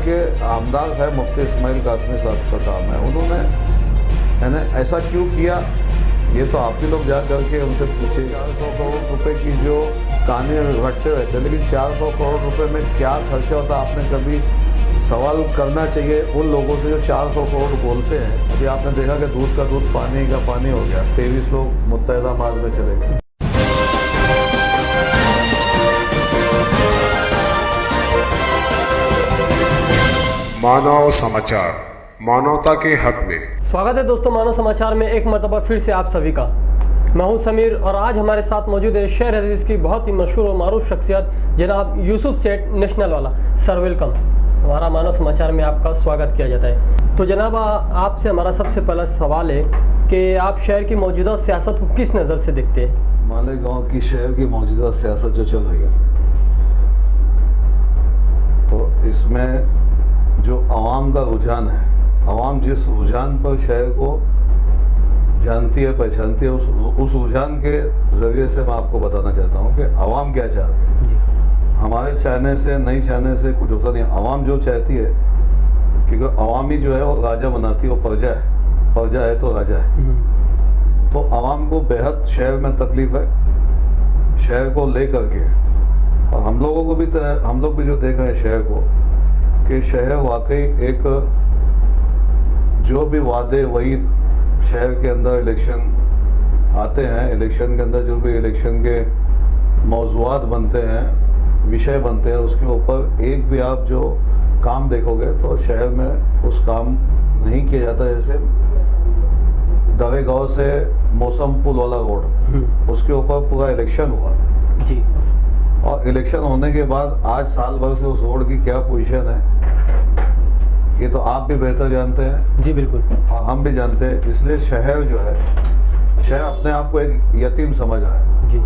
के आमदार है मुफ्ती इस्माइल कासमी साहब का काम है। उन्होंने मैंने ऐसा क्यों किया ये तो आप ही लोग जा करके उनसे पूछे। 400 करोड़ रुपए की जो कहानी रटते रहते, लेकिन 400 करोड़ रुपए में क्या खर्चा होता आपने कभी सवाल करना चाहिए उन लोगों से जो 400 करोड़ बोलते हैं। अभी आपने देखा कि दूध का दूध पानी का पानी हो गया, 23 लोग मुत्तहदा मार्ग में चले गए। मानव समाचार, मानवता के हक में। स्वागत है दोस्तों मानव समाचार में एक मरतबा फिर से आप सभी का। मैं हूं समीर और आज हमारे साथ मौजूद है शहर हदीस की बहुत ही मशहूर और मारूफ शख्सियत जनाब यूसुफ सेठ नेशनल वाला। सर वेलकम, हमारा मानव समाचार में आपका स्वागत किया जाता है। तो जनाब आपसे हमारा सबसे पहला सवाल है कि आप शहर की मौजूदा सियासत को किस नज़र से देखते हैं? मालेगांव की शहर की मौजूदा सियासत जो चल रही है, तो इसमें जो आवाम का रुझान है, आवाम जिस रुझान पर शहर को जानती है पहचानती है, उस रुझान के ज़रिए से मैं आपको बताना चाहता हूँ कि आवाम क्या चाह रही है। हमारे चाहने से नहीं चाहने से कुछ होता नहीं। आवाम जो चाहती है, क्योंकि आवामी जो है वो राजा बनाती है, वो प्रजा है, प्रजा है तो राजा है। तो आवाम को बेहद शहर में तकलीफ है, शहर को ले करके। और हम लोगों को भी हम लोग भी जो देख रहे हैं शहर को, कि शहर वाकई एक जो भी वादे वही शहर के अंदर इलेक्शन आते हैं, इलेक्शन के अंदर जो भी इलेक्शन के मौज़ूआत बनते हैं, विषय बनते हैं, उसके ऊपर एक भी आप जो काम देखोगे तो शहर में उस काम नहीं किया जाता। जैसे दरेगांव से मौसम पुल वाला रोड, उसके ऊपर पूरा इलेक्शन हुआ जी, और इलेक्शन होने के बाद आज साल भर से उस रोड की क्या पोजीशन है ये तो आप भी बेहतर जानते हैं। जी बिल्कुल, हाँ हम भी जानते हैं। इसलिए शहर जो है, शहर अपने आप को एक यतीम समझ रहा है। जी,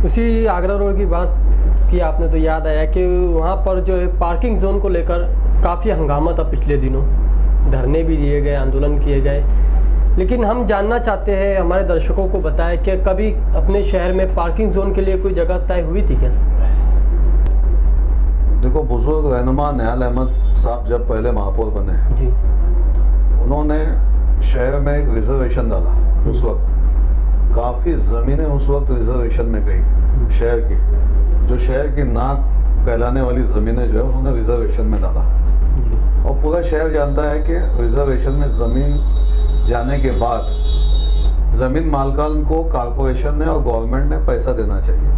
उसी आगरा रोड की बात की आपने तो याद आया कि वहाँ पर जो है पार्किंग जोन को लेकर काफ़ी हंगामा था पिछले दिनों, धरने भी दिए गए, आंदोलन किए गए। लेकिन हम जानना चाहते हैं, हमारे दर्शकों को बताएं कि कभी अपने शहर में पार्किंग जोन के लिए कोई जगह तय हुई थी क्या? देखो, बुजुर्ग रहनुमा निहाल अहमद साहब जब पहले महापौर बने जी, उन्होंने शहर में एक रिजर्वेशन डाला। उस वक्त काफ़ी ज़मीनें उस वक्त रिजर्वेशन में गई शहर की, जो शहर की नाक कहलाने वाली ज़मीनें जो है उन्होंने रिजर्वेशन में डाला। और पूरा शहर जानता है कि रिजर्वेशन में ज़मीन जाने के बाद ज़मीन मालकान को कॉरपोरेशन ने और गवर्नमेंट ने पैसा देना चाहिए।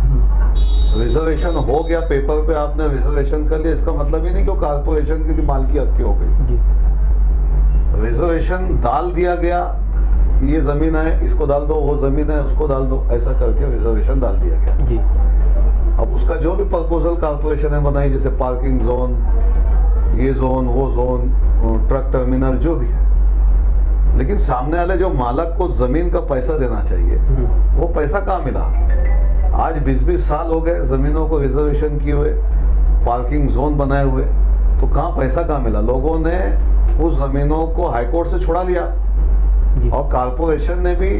रिजर्वेशन हो गया, पेपर पे आपने रिजर्वेशन कर लिया, इसका मतलब ही नहीं कि कॉरपोरेशन की मालकी आपकी हो गई। रिजर्वेशन डाल दिया गया, ये ज़मीन है इसको डाल दो, वो ज़मीन है उसको डाल दो, ऐसा करके रिजर्वेशन डाल दिया गया जी। अब उसका जो भी प्रपोजल कॉरपोरेशन ने बनाई, जैसे पार्किंग जोन, ये जोन, वो जोन, ट्रक टर्मिनल, जो भी है, लेकिन सामने वाले जो मालक को जमीन का पैसा देना चाहिए, वो पैसा कहाँ मिला? आज 20-20 साल हो गए जमीनों को रिजर्वेशन किए हुए, पार्किंग जोन बनाए हुए, तो कहाँ पैसा कहाँ मिला? लोगों ने उस जमीनों को हाईकोर्ट से छुड़ा लिया और कॉरपोरेशन ने भी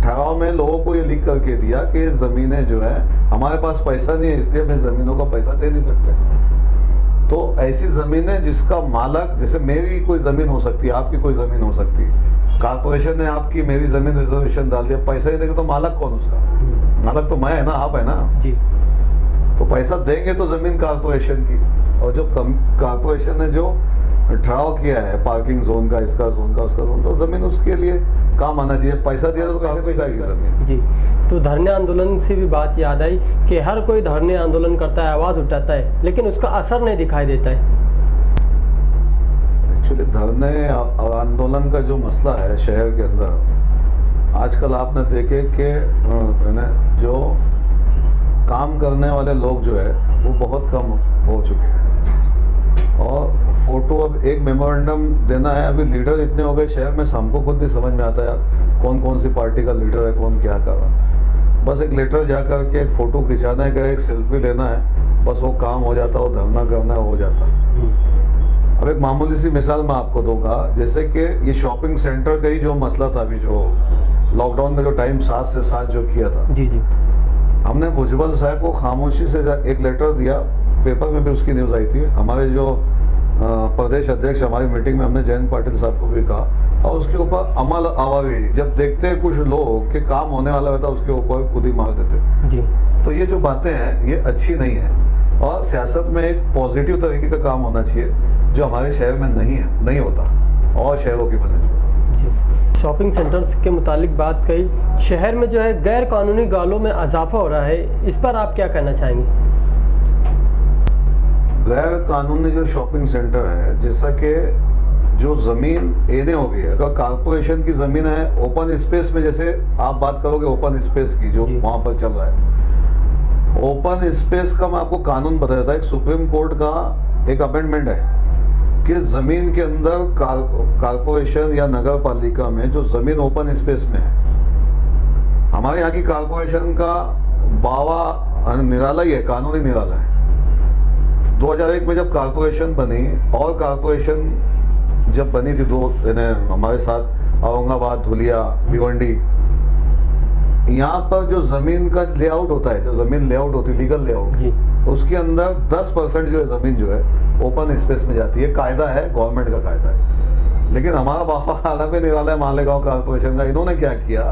ठहराव में लोगों को ये लिख करके दिया कि जमीनें जो है हमारे पास पैसा नहीं है, इसलिए हम जमीनों का पैसा दे नहीं सकते। तो ऐसी जमीनें जिसका मालक, जैसे मेरी कोई जमीन हो सकती है, आपकी कोई जमीन हो सकती है, कॉरपोरेशन ने आपकी मेरी जमीन रिजर्वेशन डाल दिया, पैसा ही देगा तो मालक कौन उसका? मालक तो मैं है ना, आप है ना जी। तो पैसा देंगे तो जमीन कॉरपोरेशन की, और जो कॉरपोरेशन ने जो ठहराव किया है पार्किंग जोन का, इसका जोन का, उसका जोन, तो जमीन उसके लिए काम आना चाहिए। पैसा दिया तो कहाँ से जाएगी जमीन? जी, तो धरने आंदोलन से भी बात याद आई कि हर कोई धरने आंदोलन करता है, आवाज़ उठाता है, लेकिन उसका असर नहीं दिखाई देता है। एक्चुअली धरने आंदोलन का जो मसला है शहर के अंदर, आजकल आपने देखे कि जो काम करने वाले लोग जो है वो बहुत कम हो चुके हैं। और फोटो, अब एक मेमोरेंडम देना है, अभी लीडर इतने हो गए शहर में, हमको खुद नहीं समझ में आता है कौन कौन सी पार्टी का लीडर है, कौन क्या कर रहा है। बस एक लेटर जा कर के एक फ़ोटो खिंचाना है, एक सेल्फी लेना है, बस वो काम हो जाता, वो धरना करना हो जाता। अब एक मामूली सी मिसाल मैं आपको दूंगा, जैसे कि ये शॉपिंग सेंटर का ही जो मसला था, अभी जो लॉकडाउन में जो टाइम 7 से 7 जो किया था, जी जी, हमने भुजबल साहब को खामोशी से एक लेटर दिया, पेपर में भी उसकी न्यूज़ आई थी। हमारे जो प्रदेश अध्यक्ष हमारी मीटिंग में हमने जयंत पाटिल साहब को भी कहा, और उसके ऊपर अमल आवारी, जब देखते हैं कुछ लोग कि काम होने वाला रहता है उसके ऊपर खुद ही मार देते जी। तो ये जो बातें हैं ये अच्छी नहीं है, और सियासत में एक पॉजिटिव तरीके का काम होना चाहिए जो हमारे शहर में नहीं होता, और शहरों की बनस्पत। जी। शॉपिंग सेंटर्स के मुतालिक बात कही, शहर में जो है गैर कानूनी गालों में इजाफा हो रहा है, इस पर आप क्या कहना चाहेंगे? गैर कानूनी जो शॉपिंग सेंटर है, जैसा कि जो ज़मीन एने हो गई है, अगर कारपोरेशन की ज़मीन है ओपन स्पेस में, जैसे आप बात करोगे ओपन स्पेस की जो वहाँ पर चल रहा है, ओपन स्पेस का मैं आपको कानून बता देता, एक सुप्रीम कोर्ट का एक अमेंडमेंट है कि ज़मीन के अंदर कारपोरेशन या नगर पालिका में जो ज़मीन ओपन स्पेस में है, हमारे यहाँ की कारपोरेशन का बावा निराला ही है, कानूनी निराला है। 2001 में जब कारपोरेशन बनी, और कारपोरेशन जब बनी थी हमारे साथ औरंगाबाद, धुलिया, भिवंडी, यहाँ पर जो ज़मीन का लेआउट होता है, जो ज़मीन लेआउट होती है लीगल लेआउट, उसके अंदर 10% जो है ज़मीन जो है ओपन स्पेस में जाती है। कायदा है, गवर्नमेंट का कायदा है। लेकिन हमारा बाबा आलम निराला है मालेगांव कारपोरेशन का, इन्होंने क्या किया,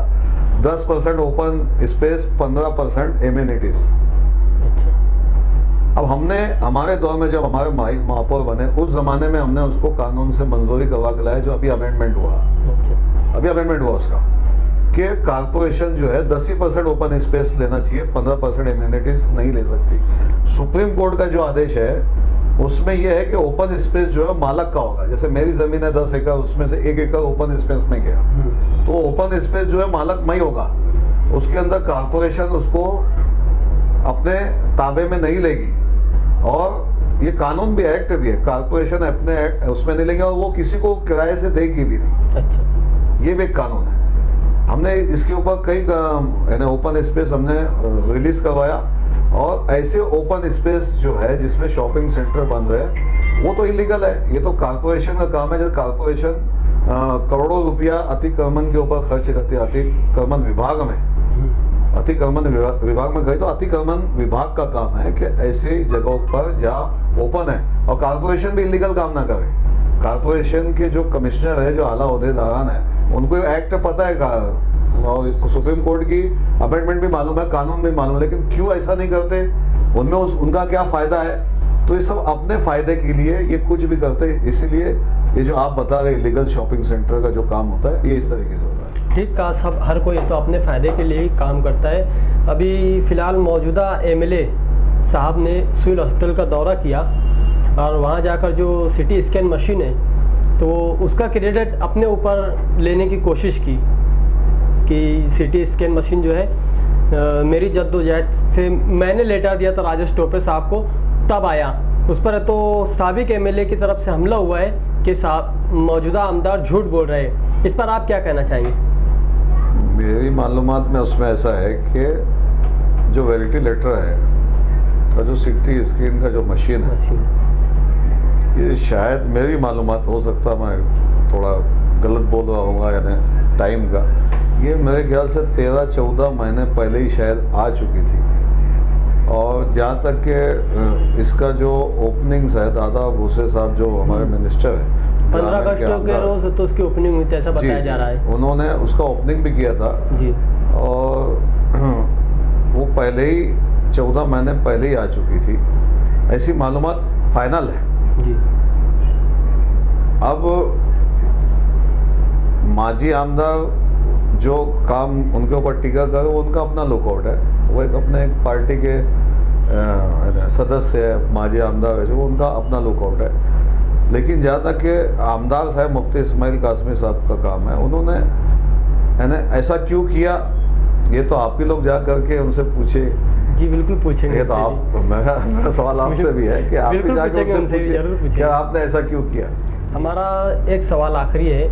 10% ओपन स्पेस, 15% एमेनिटीज। अब हमने हमारे दौर में जब हमारे महापौर बने, उस ज़माने में हमने उसको कानून से मंजूरी करवा के लाया, जो अभी अमेंडमेंट हुआ, अभी अमेंडमेंट हुआ उसका, कि कारपोरेशन जो है 10% ओपन स्पेस लेना चाहिए, 15% एमेनिटीज नहीं ले सकती। सुप्रीम कोर्ट का जो आदेश है उसमें यह है कि ओपन स्पेस जो है मालक का होगा। जैसे मेरी ज़मीन है 10 एकड़, उसमें से 1 एकड़ ओपन स्पेस में गया, तो ओपन स्पेस जो है मालक मैं ही होगा, उसके अंदर कारपोरेशन उसको अपने ताबे में नहीं लेगी। और ये कानून भी, एक्ट भी है, कारपोरेशन अपने उसमें नहीं लेगी, और वो किसी को किराए से देगी भी नहीं। अच्छा, ये भी एक कानून है। हमने इसके ऊपर कई ओपन स्पेस हमने रिलीज करवाया, और ऐसे ओपन स्पेस जो है जिसमें शॉपिंग सेंटर बन रहे हैं वो तो इलीगल है। ये तो कारपोरेशन का काम है। जब कारपोरेशन करोड़ों रुपया अतिक्रमण के ऊपर खर्च करती है, अतिक्रमण विभाग में, अतिक्रमण विभाग में गए, तो अतिक्रमण विभाग का काम है कि ऐसी जगहों पर जहाँ ओपन है, और कारपोरेशन भी इलीगल काम ना करे। कारपोरेशन के जो कमिश्नर है, जो आला ओहदेदारान है, उनको एक्ट पता है, और सुप्रीम कोर्ट की अमेंडमेंट भी मालूम है, कानून भी मालूम है, लेकिन क्यों ऐसा नहीं करते, उनमें उनका क्या फ़ायदा है? तो ये सब अपने फ़ायदे के लिए ये कुछ भी करते हैं। इसीलिए ये जो आप बता रहे इलीगल शॉपिंग सेंटर का जो काम होता है, ये इस तरीके से होता है। ठीक कहा, सब हर कोई तो अपने फ़ायदे के लिए ही काम करता है। अभी फ़िलहाल मौजूदा एमएलए साहब ने सिविल हॉस्पिटल का दौरा किया, और वहाँ जाकर जो सिटी स्कैन मशीन है, तो उसका क्रेडिट अपने ऊपर लेने की कोशिश की कि सिटी स्कैन मशीन जो है मेरी जद्दोजहद से मैंने लेटर दिया था राजेश टोपे साहब को, तब आया। उस पर तो साबिक एमएलए की तरफ से हमला हुआ है कि मौजूदा आमदार झूठ बोल रहे हैं, इस पर आप क्या कहना चाहेंगे? मेरी मालूमात में उसमें ऐसा है कि जो वेंटिलेटर है और जो सिटी स्कैन का जो मशीन है, ये शायद मेरी मालूमात, हो सकता मैं थोड़ा गलत बोल रहा होगा यानी टाइम का, ये मेरे ख्याल से 13-14 महीने पहले ही शायद आ चुकी थी। और जहाँ तक कि इसका जो ओपनिंग है, दादा भूसे साहब जो हमारे मिनिस्टर है, 15 अगस्त के रोज तो उसकी ओपनिंग हुई थी, ऐसा बताया जा रहा है। उन्होंने उसका ओपनिंग भी किया था जी, और वो पहले ही 14 महीने पहले ही आ चुकी थी, ऐसी मालूमात फाइनल है जी। अब माजी आमदार जो काम उनके ऊपर टीका करे, वो उनका अपना लुकआउट है। वो एक अपने एक पार्टी के सदस्य है, माजी आमदार है, जो उनका अपना लुकआउट है। लेकिन जहाँ तक कि आमदार साहब मुफ्ती इस्माइल कासमी साहब का काम है, उन्होंने ऐसा क्यों किया, ये तो आप ही लोग जा करके उनसे पूछे। जी बिल्कुल पूछेंगे। ये तो आप, मेरा सवाल आपसे भी है कि आप भी जाके उनसे पूछे कि आपने ऐसा क्यों किया। हमारा एक सवाल आखिरी है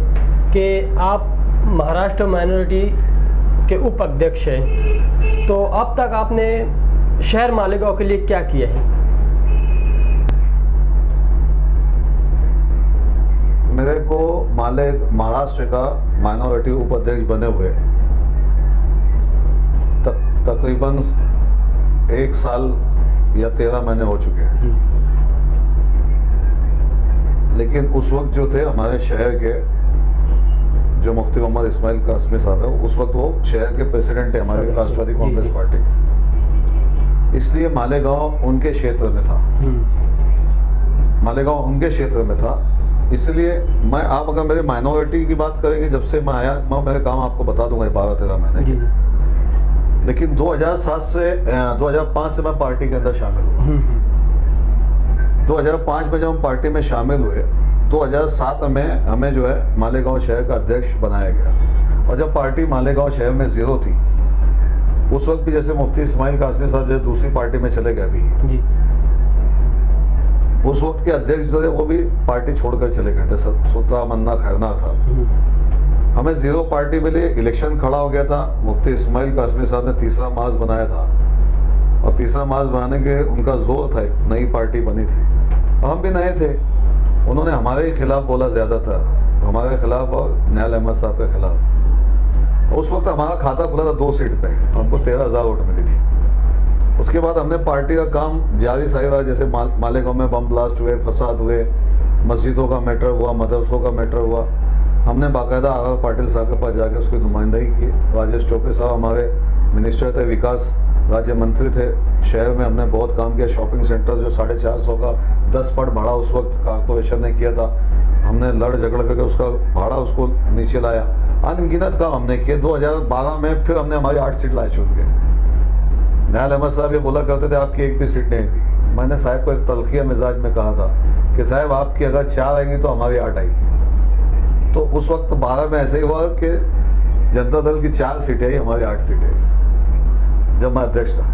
कि आप महाराष्ट्र माइनॉरिटी के उप अध्यक्ष हैं, तो अब तक आपने शहर मालेगांव के लिए क्या किया है? मेरे को महाराष्ट्र का माइनॉरिटी उप अध्यक्ष बने हुए तकरीबन 1 साल या 13 महीने हो चुके हैं। लेकिन उस वक्त जो थे हमारे शहर के जो मुफ्ती मोहम्मद इस्माइल कासमी साहब है, उस वक्त वो शहर के प्रेसिडेंट है हमारी राष्ट्रवादी कांग्रेस पार्टी के, इसलिए मालेगांव उनके क्षेत्र में था। मालेगांव उनके क्षेत्र में था, इसलिए मैं, आप अगर मेरे माइनॉरिटी की बात करेंगे, जब से मैं आया, मैं मेरे काम आपको बता दूंगा 12-13 महीने, लेकिन 2007 से 2005 से मैं पार्टी के अंदर शामिल हुआ। 2005 में जब हम पार्टी में शामिल हुए, 2007 में हमें जो है मालेगांव शहर का अध्यक्ष बनाया गया। और जब पार्टी मालेगांव शहर में जीरो थी, उस वक्त भी जैसे मुफ्ती इस्माइल कासमी साहब जो दूसरी पार्टी में चले गए अभी, उस वक्त के अध्यक्ष जो थे वो भी पार्टी छोड़कर चले गए थे, सुल्तान मन्ना खैरना साहब। हमें जीरो पार्टी के लिए इलेक्शन खड़ा हो गया था। मुफ्ती इस्माइल कासमी साहब ने तीसरा मार्च बनाया था, और तीसरा मार्च बनाने के उनका जोर था, एक नई पार्टी बनी थी, हम भी नए थे। उन्होंने हमारे ही खिलाफ बोला ज़्यादा था, हमारे खिलाफ और न्याल अहमद साहब के खिलाफ। उस वक्त हमारा खाता खुला था 2 सीट पे, हमको 13,000 वोट मिली थी। उसके बाद हमने पार्टी का काम जारी सारी रहा, जैसे मालेगांव में बम ब्लास्ट हुए, फसाद हुए, मस्जिदों का मैटर हुआ, मदरसों का मैटर हुआ, हमने बाकायदा आर पाटिल साहब के पास जाके उसकी नुमाइंदगी की। राजेश टोपे साहब हमारे मिनिस्टर थे, विकास राज्य मंत्री थे। शहर में हमने बहुत काम किया। शॉपिंग सेंटर जो 450 का 10 पट भाड़ा उस वक्त कॉर्पोरेशन ने किया था, हमने लड़ झगड़ करके उसका भाड़ा उसको नीचे लाया। अनगिनत काम हमने किए। 2012 में फिर हमने हमारी 8 सीट लाई चुन के। न्याल अहमद साहब ये बोला करते थे आपकी एक भी सीट नहीं थी। मैंने साहब को एक तलखिया मिजाज में कहा था कि साहब आपकी अगर 4 आएंगी तो हमारी 8 आएगी। तो उस वक्त 12 में ऐसे ही हुआ कि जनता दल की 4 सीटें आई, हमारी 8 सीटें। जब मैं अध्यक्ष था,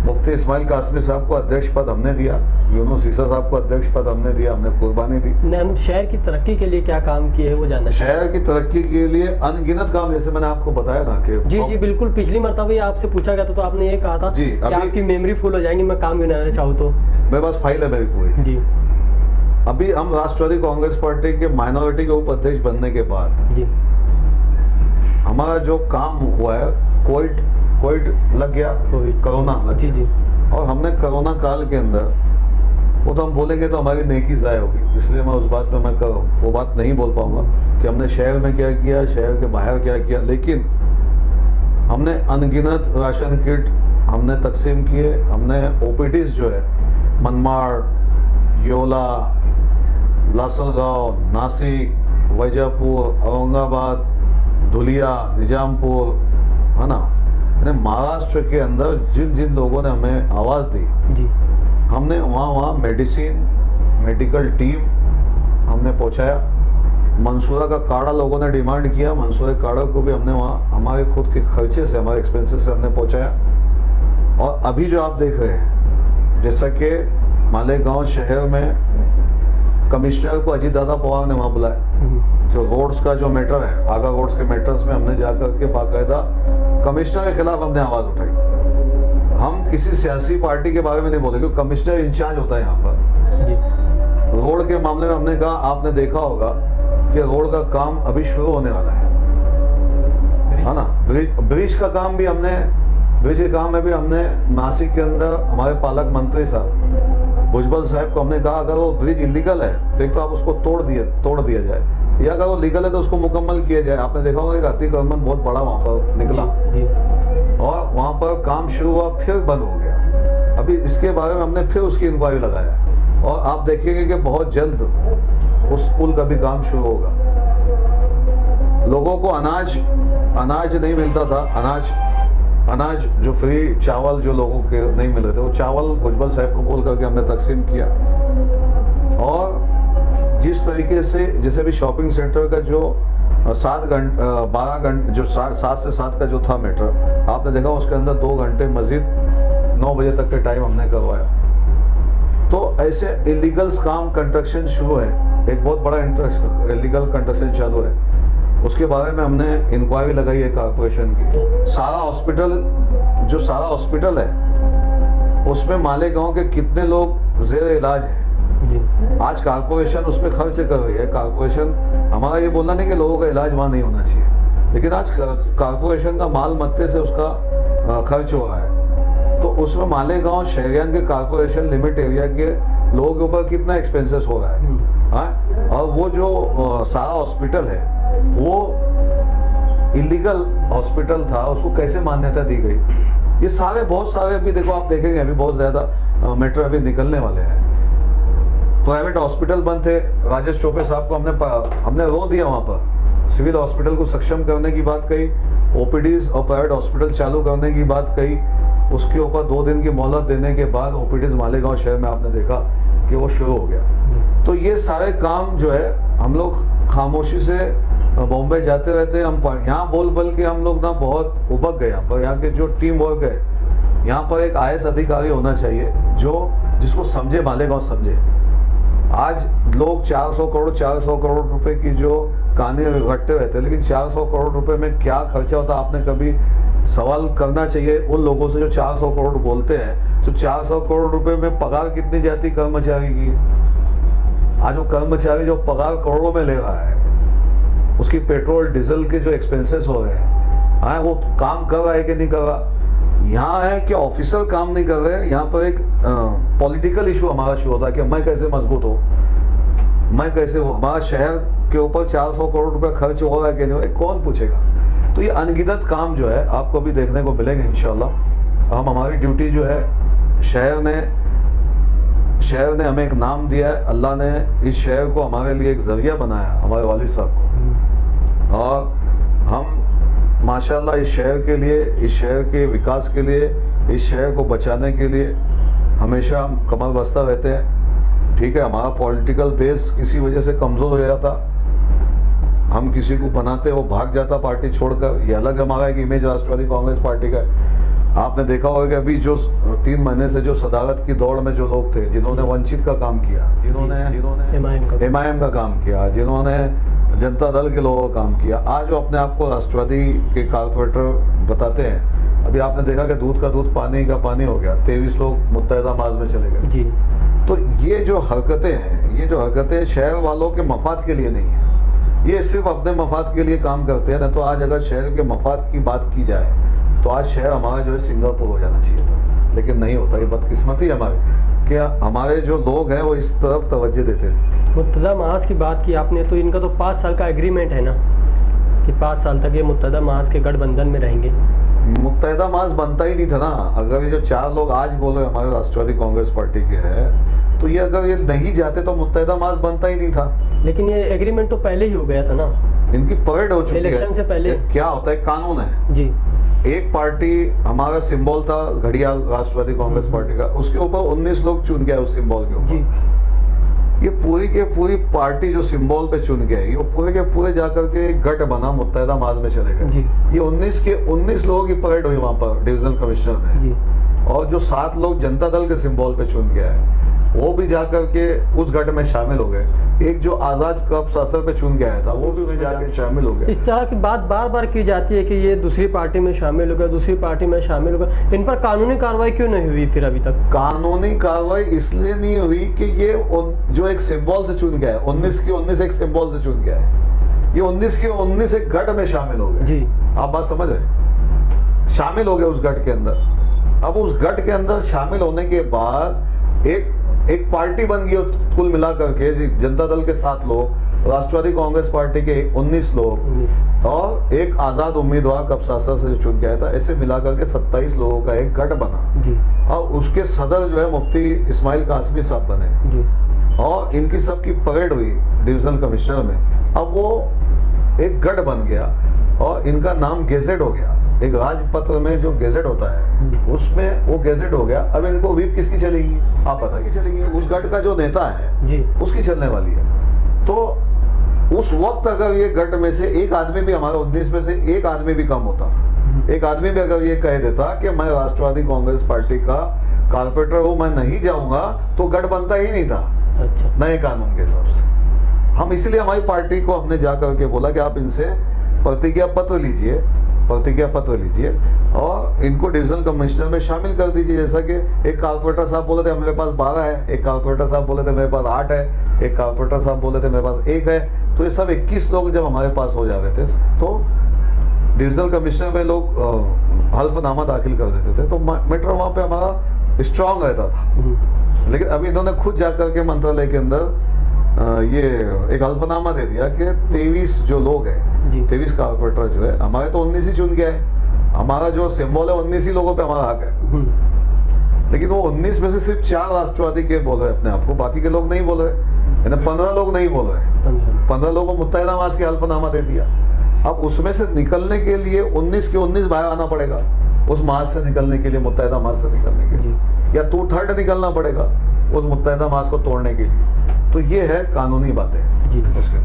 मुफ्ती इस्माइल कासमी साहब को अध्यक्ष पद हमने दिया, यूनुस ईसा साहब को अध्यक्ष पद हमने दिया, हमने कुर्बानी दी। हम शहर की तरक्की के लिए क्या काम किए है वो जानना। शहर की तरक्की के लिए अनगिनत काम, जैसे मैंने आपको बताया ना कि जी बिल्कुल। पिछली मरतबा आपसे पूछा गया था तो आपने ये कहा था जी, कि आपकी मेमोरी फुल हो जाएगी, मैं काम गिनाना चाहूँ तो। मेरे पास फाइल है मेरी पूरी जी। अभी हम राष्ट्रवादी कांग्रेस पार्टी के माइनॉरिटी के उपाध्यक्ष बनने के बाद जी हमारा जो काम हुआ है, कोविड लग गया, कोरोना लग जी जी। और हमने कोरोना काल के अंदर, वो तो हम बोलेंगे तो हमारी नेकी ज़ाय होगी, इसलिए मैं उस बात पे मैं वो बात नहीं बोल पाऊंगा कि हमने शहर में क्या किया, शहर के बाहर क्या किया। लेकिन हमने अनगिनत राशन किट हमने तकसीम किए। हमने ओपीडीज जो है मनमाड़, योला, लासलगांव, नासिक, वैजापुर, औरंगाबाद, धुलिया, निजामपुर, है ना, महाराष्ट्र के अंदर जिन जिन लोगों ने हमें आवाज़ दी जी, हमने वहाँ मेडिसिन, मेडिकल टीम हमने पहुँचाया। मंसूरा का काढ़ा लोगों ने डिमांड किया, मंसूरा काढ़ा को भी हमने वहाँ हमारे खुद के खर्चे से, हमारे एक्सपेंसेस से हमने पहुँचाया। और अभी जो आप देख रहे हैं, जैसा कि मालेगांव शहर में कमिश्नर को अजीत दादा पवार ने वहाँ बुलाया, जो रोड्स का जो मैटर है, आगा रोड्स के मैटर्स में हमने जाकर के बाकायदा कमिश्नर के खिलाफ हमने आवाज़ उठाई। हम किसी सियासी पार्टी के बारे में नहीं बोले, क्योंकि कमिश्नर इंचार्ज होता है यहाँ पर जी। रोड के मामले में हमने कहा, आपने देखा होगा कि रोड का काम अभी शुरू होने वाला है ना। ब्रिज का काम भी हमने, ब्रिज के काम में भी हमने नासिक के अंदर हमारे पालक मंत्री साहब भुजबल साहब को हमने कहा, अगर वो ब्रिज इलीगल है तो एक तो आप उसको तोड़ दिया जाए, या अगर वो लीगल है तो उसको मुकम्मल किया जाए। आपने देखा होगा कि अतिक्रमण बहुत बड़ा वहाँ पर निकला जी। और वहाँ पर काम शुरू हुआ, फिर बंद हो गया। अभी इसके बारे में हमने फिर उसकी इंक्वायरी लगाया, और आप देखिएगा कि बहुत जल्द उस पुल का भी काम शुरू होगा। लोगों को अनाज नहीं मिलता था, अनाज जो फ्री चावल जो लोगों के नहीं मिल रहे थे, वो चावल भुजबल साहब को बोल करके हमने तकसीम किया। और जिस तरीके से जैसे भी शॉपिंग सेंटर का जो 12 घंटे जो 7 से 7 का जो था मैटर, आपने देखा उसके अंदर 2 घंटे मजीद 9 बजे तक के टाइम हमने करवाया। तो ऐसे इलीगल्स काम कंस्ट्रक्शन शुरू है, एक बहुत बड़ा इलीगल कंस्ट्रक्शन चालू है, उसके बारे में हमने इंक्वायरी लगाई है कॉर्पोरेशन की। सारा हॉस्पिटल है, उसमें मालेगांव के कितने लोग ज़ेर इलाज हैं जी। आज कॉर्पोरेशन उस पर खर्च कर रही है। कॉर्पोरेशन, हमारा ये बोलना नहीं कि लोगों का इलाज वहाँ नहीं होना चाहिए, लेकिन आज कॉर्पोरेशन का माल मत्ते से उसका खर्च हो रहा है। तो उसमें मालेगांव शहरियान के कॉर्पोरेशन लिमिट एरिया के लोगों के ऊपर कितना एक्सपेंसेस हो रहा है। हाँ, और वो जो सारा हॉस्पिटल है वो इलीगल हॉस्पिटल था, उसको कैसे मान्यता दी गई, ये सारे बहुत सारे अभी देखो आप देखेंगे अभी बहुत ज़्यादा मैटर अभी निकलने वाले हैं। प्राइवेट हॉस्पिटल बंद थे, राजेश टोपे साहब को हमने रो दिया वहाँ पर, सिविल हॉस्पिटल को सक्षम करने की बात कही, ओपीडीज और प्राइवेट हॉस्पिटल चालू करने की बात कही, उसके ऊपर 2 दिन की मोहलत देने के बाद ओपीडीज मालेगांव शहर में आपने देखा कि वो शुरू हो गया। तो ये सारे काम जो है हम लोग खामोशी से बॉम्बे जाते रहते हैं, हम यहाँ बोल के हम लोग ना बहुत उबक गए। यहाँ पर यहाँ के जो टीम वर्क है, यहाँ पर एक IAS अधिकारी होना चाहिए जो जिसको समझे, मालेगांव समझे। आज लोग 400 करोड़ रुपए की जो कहानी रटते रहते हैं, लेकिन 400 करोड़ रुपए में क्या खर्चा होता है आपने कभी सवाल करना चाहिए उन लोगों से जो 400 करोड़ बोलते हैं। तो 400 करोड़ रुपए में पगार कितनी जाती कर्मचारी की? आज वो कर्मचारी जो पगार करोड़ों में ले रहा है, उसकी पेट्रोल डीजल के जो एक्सपेंसेस हो रहे हैं, हाँ, वो काम कर रहा है कि नहीं कर रहा? यहाँ है कि ऑफिसर काम नहीं कर रहे हैं। यहाँ पर एक पॉलिटिकल इशू हमारा शुरू होता है कि मैं कैसे मजबूत हूँ, मैं कैसे हूँ, हमारा शहर के ऊपर 400 करोड़ रुपए खर्च हो रहा है कि नहीं, कौन पूछेगा? तो ये अनगिनत काम जो है आपको भी देखने को मिलेंगे इंशाल्लाह। हम हमारी ड्यूटी जो है, शहर ने हमें एक नाम दिया है, अल्लाह ने इस शहर को हमारे लिए एक जरिया बनाया, हमारे वालिद साहब को, और हम माशाल्लाह इस शहर के लिए, इस शहर के विकास के लिए, इस शहर को बचाने के लिए हमेशा हम कमर बस्ता रहते हैं। ठीक है, हमारा पॉलिटिकल बेस किसी वजह से कमज़ोर हो जाता, हम किसी को बनाते वो भाग जाता पार्टी छोड़कर, ये अलग हमारा एक इमेज राष्ट्रवादी कांग्रेस पार्टी का है। आपने देखा होगा कि अभी जो 3 महीने से जो सदारत की दौड़ में जो लोग थे, जिन्होंने वंचित का काम किया, जिन्होंने MIM का काम किया, जिन्होंने जनता दल के लोगों का काम किया, आज वो अपने आप को राष्ट्रवादी के कारपोरेटर बताते हैं। अभी आपने देखा कि दूध का दूध पानी का पानी हो गया, 23 लोग मुत्तहिदा माज में चले गए जी। तो ये जो हरकतें हैं, ये जो हरकतें शहर वालों के मफाद के लिए नहीं है, ये सिर्फ अपने मफाद के लिए काम करते हैं। ना तो आज अगर शहर के मफाद की बात की जाए तो आज शहर हमारा जो है सिंगापुर हो जाना चाहिए था, लेकिन नहीं होता। ये बदकिस्मती हमारी कि हमारे जो लोग हैं वो इस तरफ तवज्जो देते हैं। मुत्तहिदा महाज की बात की आपने, तो इनका तो 5 साल का एग्रीमेंट है ना कि 5 साल तक ये मुत्तहिदा महाज के गठबंधन में रहेंगे। मुत्तहिदा महाज बनता ही नहीं था ना। अगर ये जो 4 लोग आज बोल रहे हमारे राष्ट्रवादी कांग्रेस पार्टी के हैं, तो ये अगर ये नहीं जाते तो मुत्तहिदा महाज बनता ही नहीं था। लेकिन ये एग्रीमेंट तो पहले ही हो गया था ना, इनकी परेड हो चुकी है इलेक्शन से पहले। क्या होता है, कानून है जी। एक पार्टी, हमारा सिंबल था घड़ियाल राष्ट्रवादी कांग्रेस पार्टी का, उसके ऊपर 19 लोग चुन गए उस सिंबल के ऊपर। ये पूरी के पूरी पार्टी जो सिंबल पे चुन गए, ये पूरे के पूरे जाकर के एक गठ बना, मुत्तहिदा महाज में चले गए। ये 19 के 19 लोगों की परेड हुई वहां पर डिविजनल कमिश्नर में, और जो 7 लोग जनता दल के सिंबल पे चुन गया है वो भी जाकर के उस गठ में शामिल हो गए। एक जो आजाद कप सासर पे चुन गया था वो भी जाकर शामिल हो गया। इस तरह की बात बार बार की जाती है कि ये दूसरी पार्टी में शामिल हो गया, दूसरी पार्टी में शामिल हो गया। इन पर कानूनी कार्रवाई क्यों नहीं हुई फिर अभी तक? कानूनी कार्रवाई इसलिए नहीं हुई कि ये जो एक सिंबल से चुन गया है, 19 के 19 एक सिंबल से चुन गया है, ये 19 के 19 एक गठ में शामिल हो गए जी। आप बात समझ रहे, शामिल हो गए उस गठ के अंदर। अब उस गठ के अंदर शामिल होने के बाद एक पार्टी बन गई कुल मिलाकर के, जनता दल के 7 लोग, राष्ट्रवादी कांग्रेस पार्टी के 19 लोग, और एक आजाद उम्मीदवार कपसासर से चुन गया था। ऐसे मिलाकर के 27 लोगों का एक गठ बना जी। और उसके सदर जो है मुफ्ती इस्माइल कासमी साहब बने जी। और इनकी सबकी परेड हुई डिविजनल कमिश्नर में। अब वो एक गठ बन गया और इनका नाम गेजेट हो गया। एक राजपत्र में जो गेजेट होता है उसमें वो गेजेट हो गया। अब इनको व्हिप किसकी चलेगी? आप पता की चलेगी, उस गठ का जो नेता है जी, उसकी चलने वाली है। तो उस वक्त अगर ये गठ में से एक आदमी भी, हमारे 19 में से एक आदमी भी कम होता, एक आदमी भी अगर ये कह देता कि मैं राष्ट्रवादी कांग्रेस पार्टी का कारपोरेटर हूँ, मैं नहीं जाऊंगा, तो गठ बनता ही नहीं था। अच्छा। नए कानून के हिसाब से हम, इसीलिए हमारी पार्टी को हमने जा करके बोला कि आप इनसे प्रतिज्ञा पत्र लीजिए और इनको डिविजनल कमिश्नर में शामिल कर दीजिए। जैसा कि एक कारपोरेटर साहब बोले थे मेरे पास 12 है, एक कारपोरेटर साहब बोले थे मेरे पास 8 है, एक कारपोरेटर साहब बोले थे मेरे पास 1 है। तो ये सब 21 लोग जब हमारे पास हो जा रहे थे तो डिविजनल कमिश्नर में लोग हल्फनामा दाखिल कर देते थे, तो मैटर वहाँ पे हमारा स्ट्रांग रहता था। लेकिन अभी इन्होंने खुद जाकर के मंत्रालय के अंदर ये एक हल्फनामा दे दिया कि 23 जो लोग हैं, जी। 23 कारपोरेटर जो है, हमारे तो 19 ही चुन गए हैं, हमारा जो सिंबल है 19 ही लोगों पे हमारा हक है। लेकिन वो 19 में से सिर्फ 4 राष्ट्रवादी के बोल रहे अपने आप को, बाकी के लोग नहीं बोल रहे, यानी 15 लोग नहीं बोल रहे। 15 लोगों को मुत्तहिदा मास के हल्फनामा दे दिया। अब उसमें से निकलने के लिए 19 के 19 बाहर आना पड़ेगा, उस मास से निकलने के लिए, मुत्तहिदा मास से निकलने के लिए, या 2/3 निकलना पड़ेगा उस मुत्तहिदा मास को तोड़ने के लिए। तो ये है कानूनी बातें जी। उसके।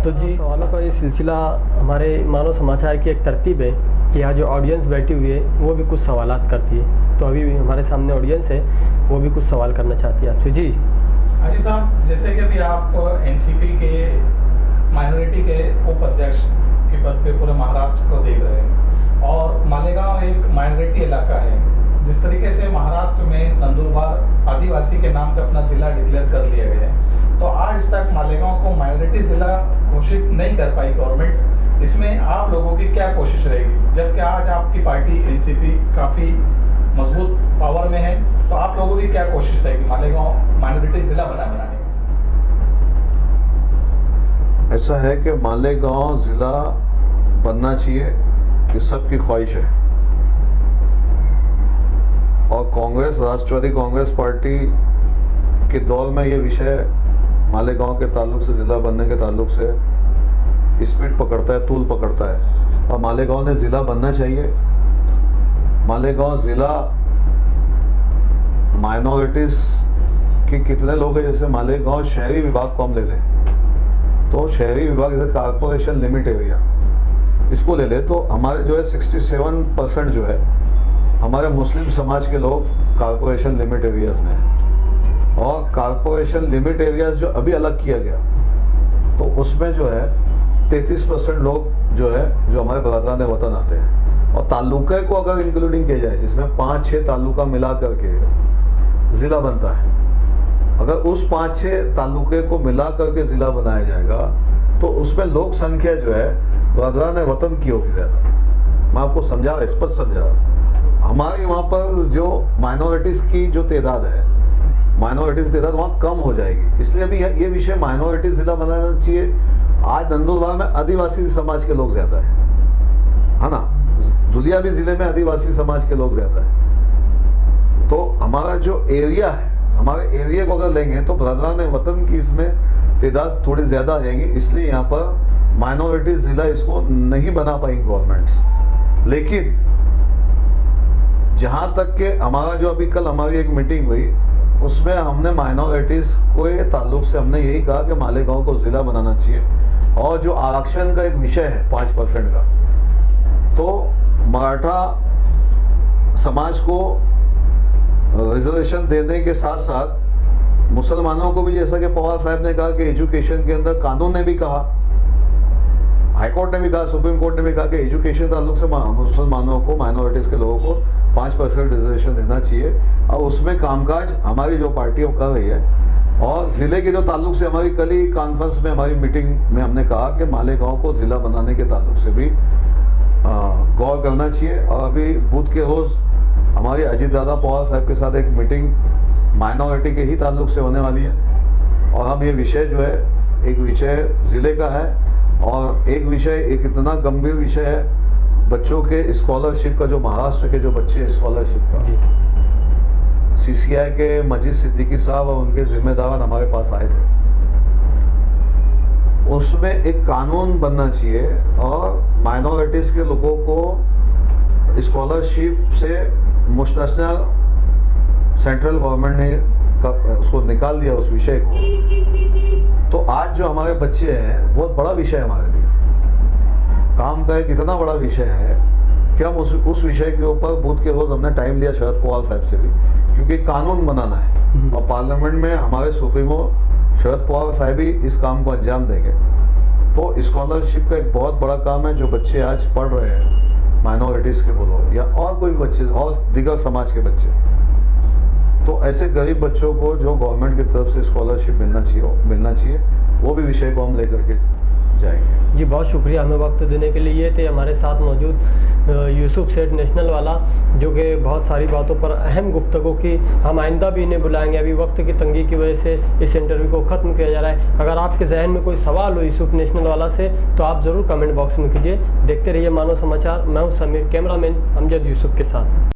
तो जी, सवालों का ये सिलसिला हमारे मानव समाचार की एक तरतीब है कि यहाँ जो ऑडियंस बैठी हुई है वो भी कुछ सवालात करती है। तो अभी भी हमारे सामने ऑडियंस है, वो भी कुछ सवाल करना चाहती है आपसे। जी हाजी साहब, जैसे कि अभी आप एनसीपी के माइनॉरिटी के उपाध्यक्ष के पद पे पूरे महाराष्ट्र को देख रहे हैं, और मालेगांव एक माइनॉरिटी इलाका है। जिस तरीके से महाराष्ट्र में नंदुरबार आदिवासी के नाम पे अपना ज़िला डिक्लेयर कर लिया गया है, तो आज तक मालेगांव को माइनॉरिटी ज़िला घोषित नहीं कर पाई गवर्नमेंट। इसमें आप लोगों की क्या कोशिश रहेगी, जबकि आज आपकी पार्टी एनसीपी काफ़ी मजबूत पावर में है, तो आप लोगों की क्या कोशिश रहेगी मालेगांव माइनॉरिटी ज़िला बनाने की? ऐसा है कि मालेगांव ज़िला बनना चाहिए, ये सबकी ख्वाहिश है। और कांग्रेस, राष्ट्रवादी कांग्रेस पार्टी के दौर में ये विषय मालेगांव के ताल्लुक से, ज़िला बनने के ताल्लुक से स्पीड पकड़ता है, तूल पकड़ता है। और मालेगांव ने ज़िला बनना चाहिए। मालेगांव ज़िला माइनॉरिटीज़ के कितने लोग हैं, जैसे मालेगांव शहरी विभाग को हम ले लें, तो शहरी विभाग जैसे कारपोरेशन लिमिट एरिया, इसको ले ले तो हमारे जो है 67% जो है हमारे मुस्लिम समाज के लोग कारपोरेशन लिमिट एरियाज में हैं। और कारपोरेशन लिमिट एरियाज जो अभी अलग किया गया, तो उसमें जो है 33% लोग जो है, जो हमारे बरादरान वतन आते हैं। और ताल्लुके को अगर इंक्लूडिंग किया जाए, जिसमें 5-6 ताल्लुका मिला करके ज़िला बनता है, अगर उस 5-6 ताल्लुके को मिला करके ज़िला बनाया जाएगा, तो उसमें लोक संख्या जो है बरादरान वतन की होगी ज़्यादा। मैं आपको समझा, स्पष्ट समझा। हमारे वहाँ पर जो माइनॉरिटीज़ की जो तादाद है, माइनॉरिटीज़ तादाद वहाँ कम हो जाएगी। इसलिए अभी ये विषय माइनॉरिटी ज़िला बनाना चाहिए। आज नंदुरबार में आदिवासी समाज के लोग ज़्यादा है ना, धुलिया भी ज़िले में आदिवासी समाज के लोग ज़्यादा है। तो हमारा जो एरिया है, हमारे एरिया को अगर लेंगे तो बरादरान वतन की इसमें तादाद थोड़ी ज़्यादा आ जाएंगी। इसलिए यहाँ पर माइनॉरिटी ज़िला इसको नहीं बना पाएंगी गवर्नमेंट्स। लेकिन जहाँ तक के हमारा जो अभी कल हमारी एक मीटिंग हुई, उसमें हमने माइनॉरिटीज़ के ताल्लुक से हमने यही कहा कि मालेगांव को ज़िला बनाना चाहिए। और जो आरक्षण का एक विषय है 5% का, तो मराठा समाज को रिजर्वेशन देने के साथ साथ मुसलमानों को भी, जैसा कि पवार साहब ने कहा कि एजुकेशन के अंदर, कानून ने भी कहा, हाईकोर्ट ने भी कहा, सुप्रीम कोर्ट ने भी कहा कि एजुकेशन ताल्लुक से मुसलमानों को, माइनॉरिटीज़ के लोगों को 5% रिजर्वेशन देना चाहिए। और उसमें कामकाज हमारी जो पार्टी कर रही है। और ज़िले के जो ताल्लुक से हमारी कल ही कॉन्फ्रेंस में, हमारी मीटिंग में हमने कहा कि मालेगांव को ज़िला बनाने के ताल्लुक से भी गौर करना चाहिए। और अभी बुध के रोज़ हमारी अजीत दादा पवार साहब के साथ एक मीटिंग माइनॉरिटी के ही ताल्लुक से होने वाली है। और हम ये विषय जो है, एक विषय ज़िले का है, और एक विषय, एक इतना गंभीर विषय है बच्चों के स्कॉलरशिप का, जो महाराष्ट्र के जो बच्चे स्कॉलरशिप का, सीसीआई के मजीद सिद्दीकी साहब और उनके जिम्मेदार हमारे पास आए थे। उसमें एक कानून बनना चाहिए और माइनॉरिटीज़ के लोगों को स्कॉलरशिप से मुस्तस्ना सेंट्रल गवर्नमेंट ने उसको निकाल दिया, उस विषय को। तो आज जो हमारे बच्चे हैं, बहुत बड़ा विषय है हमारे लिए, काम का एक इतना बड़ा विषय है कि हम उस विषय के ऊपर बुध के रोज़ हमने टाइम लिया शरद पवार साहब से भी, क्योंकि कानून बनाना है। और पार्लियामेंट में हमारे सुप्रीमो शरद पवार साहब ही इस काम को अंजाम देंगे। तो स्कॉलरशिप का एक बहुत बड़ा काम है, जो बच्चे आज पढ़ रहे हैं, माइनॉरिटीज़ के बोलो या और कोई बच्चे और दिगर समाज के बच्चे, तो ऐसे गरीब बच्चों को जो गवर्नमेंट की तरफ से स्कॉलरशिप मिलना चाहिए, वो भी विषय को हम लेकर के जाएंगे। जी बहुत शुक्रिया हमें वक्त देने के लिए। ये थे हमारे साथ मौजूद यूसुफ सेठ नेशनल वाला, जो कि बहुत सारी बातों पर अहम गुफ्तगू की। हम आइंदा भी इन्हें बुलाएंगे, अभी वक्त की तंगी की वजह से इस इंटरव्यू को ख़त्म किया जा रहा है। अगर आपके जहन में कोई सवाल हो यूसुफ नेशनल वाला से तो आप ज़रूर कमेंट बॉक्स में कीजिए। देखते रहिए मानव समाचार। मैं हूँ समीर, कैमरामैन अमजद यूसुफ के साथ।